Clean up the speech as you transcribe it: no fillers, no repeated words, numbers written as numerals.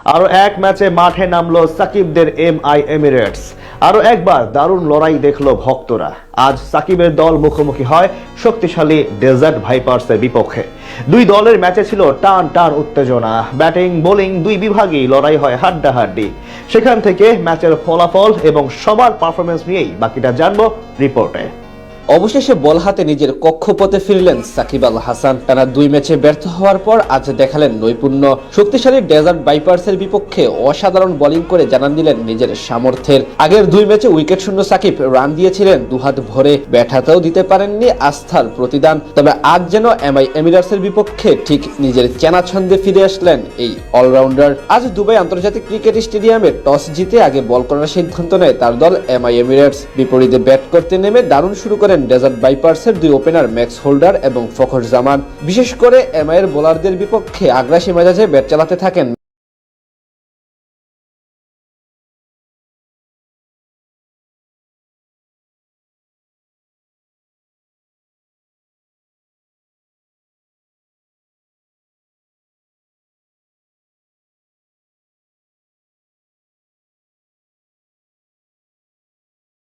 আরো এক ম্যাচে মাঠে নামলো সাকিবদের এমআই এমিরেটস। আরো একবার দারুণ লড়াই দেখলো ভক্তরা। আজ সাকিবের দল মুখোমুখি হয় শক্তিশালী ডেজার্ট ভাইপার্সের বিপক্ষে। দুই দলের ম্যাচে ছিল টান টান উত্তেজনা। ব্যাটিং বোলিং দুই বিভাগেই লড়াই হয় হাড্ডাহাড্ডি। সেখান থেকে ম্যাচের ফলাফল এবং সবার পারফরমেন্স নিয়েই বাকিটা জানবো রিপোর্টে। অবশেষে বল হাতে নিজের কক্ষপথে ফিরলেন সাকিব আল হাসান। টানা দুই ম্যাচে ব্যর্থ হওয়ার পর আজ দেখালেন নৈপুণ্য। শক্তিশালী ডেজার্ট ভাইপার্সের বিপক্ষে অসাধারণ বোলিং করে জানান দিলেন নিজের সামর্থ্যের। আগের দুই ম্যাচে উইকেট শূন্য সাকিব রান দিয়েছিলেন দুহাত ভরে, ব্যাট হাতেও দিতে পারেননি আস্থার প্রতিদান। তবে আজ যেন এমআই এমিরেটসের বিপক্ষে ঠিক নিজের চেনা ছন্দে ফিরে আসলেন এই অলরাউন্ডার। আজ দুবাই আন্তর্জাতিক ক্রিকেট স্টেডিয়ামে টস জিতে আগে বল করার সিদ্ধান্ত নেয় তার দল এমআই এমিরেটস। বিপরীতে ব্যাট করতে নেমে দারুণ শুরু করেন ডেজার্ট ভাইপার্সের দুই ওপেনার ম্যাক্স হোল্ডার এবং ফখর জামান। বিশেষ করে এমআই এর বোলারদের বিপক্ষে আগ্রাসী মেজাজে ব্যাট চালাতে থাকেন